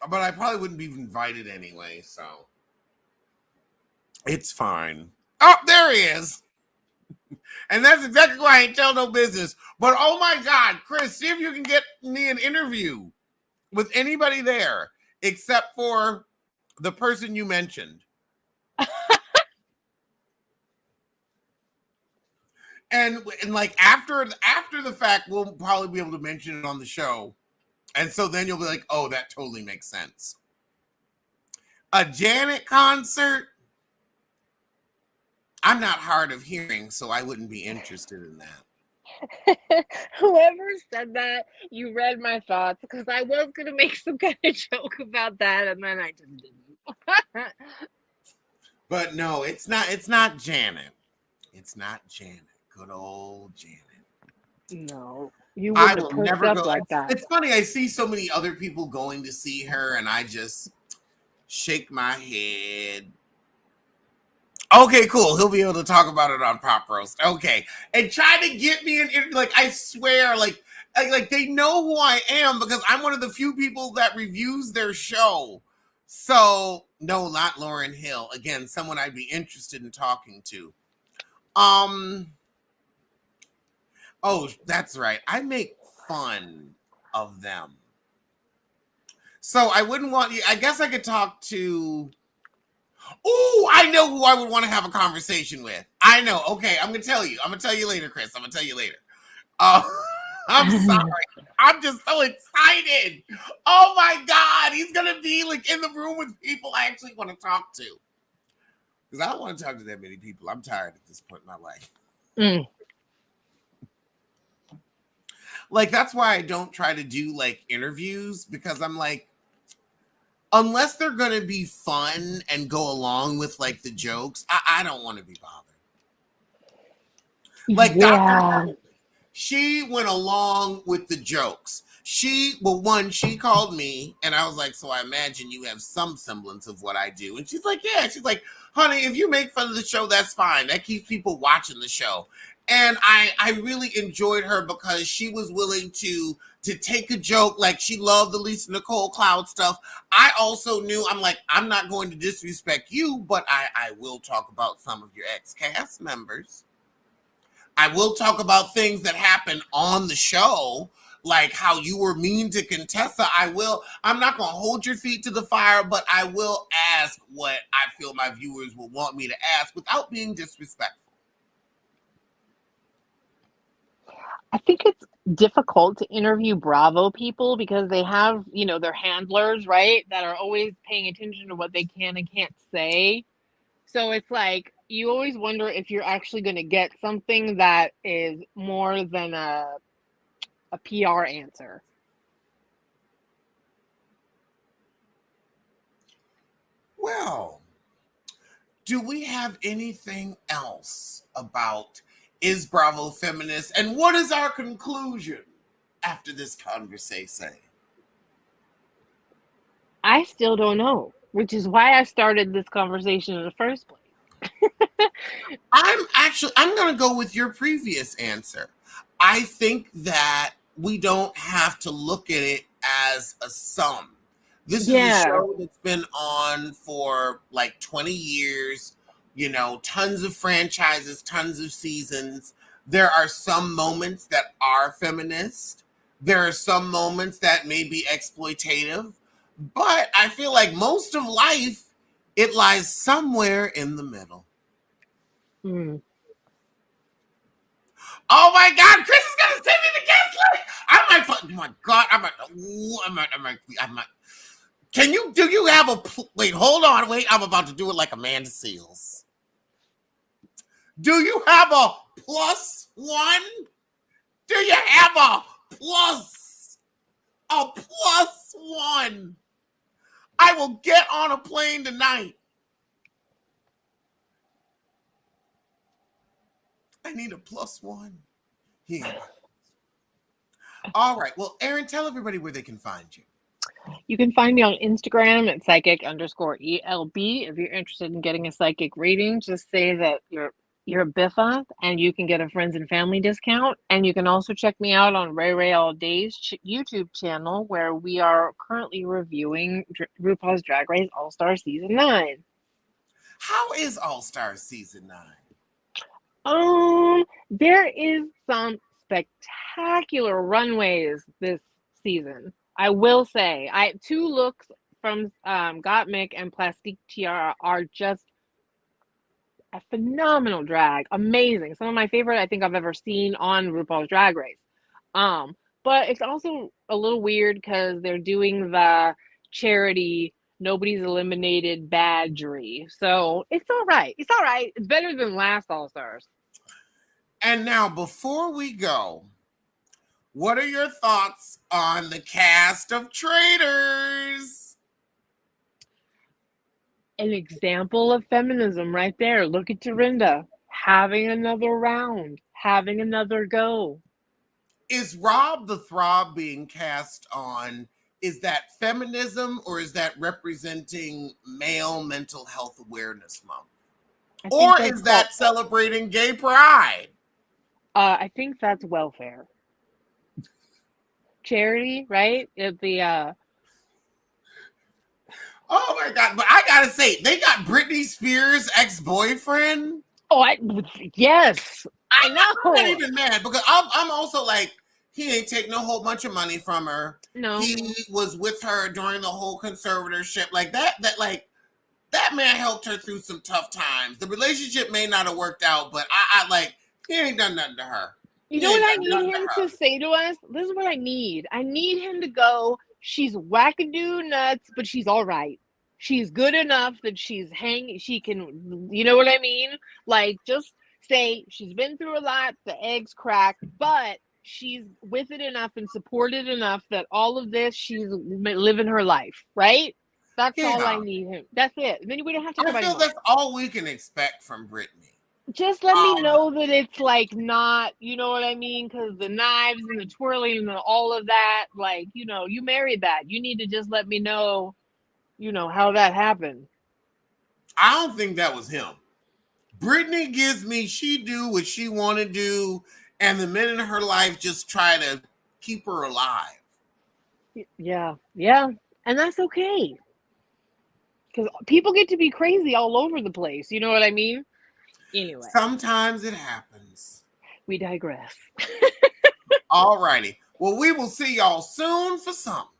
But I probably wouldn't be invited anyway, so it's fine. Oh, there he is. And that's exactly why I ain't tell no business. But oh my God, Chris, see if you can get me an interview with anybody there except for the person you mentioned. And like after the fact, we'll probably be able to mention it on the show. And so then you'll be like, oh, that totally makes sense. A Janet concert? I'm not hard of hearing, so I wouldn't be interested in that. whoever said that, you read my thoughts because I was gonna make some kind of joke about that, and then I just didn't. But no, it's not Janet. It's not Janet. Good old Janet. No, you I wouldn't have will perked never up go. like It's, that. it's funny. I see so many other people going to see her, and I just shake my head. Okay, cool. He'll be able to talk about it on Pop Roast. Okay, and try to get me in. Like I swear, like they know who I am because I'm one of the few people that reviews their show. So no, not Lauren Hill. Again, someone I'd be interested in talking to. Um. Oh, that's right. I make fun of them. So I wouldn't want you. I guess I could talk to. Oh, I know who I would want to have a conversation with. I know. Okay, I'm gonna tell you. I'm gonna tell you later, Chris. I'm gonna tell you later. Uh, I'm sorry. I'm just so excited. Oh my God, he's gonna be like in the room with people I actually want to talk to. Because I don't want to talk to that many people. I'm tired at this point in my life. Mm. Like that's why I don't try to do like interviews because I'm like, unless they're gonna be fun and go along with like the jokes, I don't want to be bothered. Like Dr. Yeah. Phil, she went along with the jokes. She called me and I was like, so I imagine you have some semblance of what I do. And she's like, yeah. She's like, honey, if you make fun of the show, that's fine. That keeps people watching the show. And I really enjoyed her because she was willing to take a joke. Like she loved the Lisa Nicole Cloud stuff. I also knew I'm like, I'm not going to disrespect you, but I will talk about some of your ex-cast members. I will talk about things that happen on the show, like how you were mean to Contessa. I'm not going to hold your feet to the fire, but I will ask what I feel my viewers will want me to ask without being disrespectful. I think it's difficult to interview Bravo people because they have, their handlers, right? That are always paying attention to what they can and can't say. So it's like you always wonder if you're actually going to get something that is more than a PR answer. Well, do we have anything else about is Bravo feminist? And what is our conclusion after this conversation? I still don't know, which is why I started this conversation in the first place. I'm going to go with your previous answer. I think that we don't have to look at it as a sum. This is a Yeah. show that's been on for like 20 years, tons of franchises, tons of seasons. There are some moments that are feminist. There are some moments that may be exploitative. But I feel like most of life, it lies somewhere in the middle. Mm. Oh my God, Chris is gonna send me the guest list. Oh my God, I'm not. Do you have wait, hold on, wait, I'm about to do it like Amanda Seals. Do you have a +1? Do you have a +1? I will get on a plane tonight. I need a +1. Yeah. All right. Well, Erin, tell everybody where they can find you. You can find me on Instagram at psychic_ELB. If you're interested in getting a psychic reading, just say that you're a Biffa and you can get a friends and family discount. And you can also check me out on Ray Ray All Day's YouTube channel, where we are currently reviewing RuPaul's Drag Race All Star Season 9. How is All Stars Season 9? There is some spectacular runways this season. I will say, two looks from Gottmik and Plastique Tiara are just a phenomenal drag. Amazing. Some of my favorite I think I've ever seen on RuPaul's Drag Race. But it's also a little weird because they're doing the charity Nobody's Eliminated badgery. So it's all right. It's all right. It's better than last All Stars. And now, before we go, what are your thoughts on the cast of Traitors? An example of feminism right there. Look at Dorinda having another round, having another go. Is Rob the Throb being cast on? Is that feminism, or is that representing male mental health awareness month? Or is that celebrating gay pride? I think that's welfare. Charity, right? Oh my God. But I gotta say, they got Britney Spears' ex-boyfriend. Yes, I know. I'm not even mad, because I'm also like, he ain't taking a whole bunch of money from her. No. He was with her during the whole conservatorship. Like that man helped her through some tough times. The relationship may not have worked out, but I like, he ain't done nothing to her. You know what I need him to say to us? This is what I need. I need him to go, she's wackadoo nuts, but she's all right. She's good enough that she can, you know what I mean? Like, just say she's been through a lot, the eggs cracked, but she's with it enough and supported enough that all of this, she's living her life, right? That's all I need him. That's it. Then we don't have to go. I feel that's all we can expect from Britney. Just let me know that it's like not, you know what I mean? Because the knives and the twirling and all of that, like, you know, you married that. You need to just let me know, you know, how that happened. I don't think that was him. Britney gives me, she do what she want to do, and the men in her life just try to keep her alive. Yeah. And that's okay. Because people get to be crazy all over the place. You know what I mean? Anyway. Sometimes it happens. We digress. All righty. Well, we will see y'all soon for something.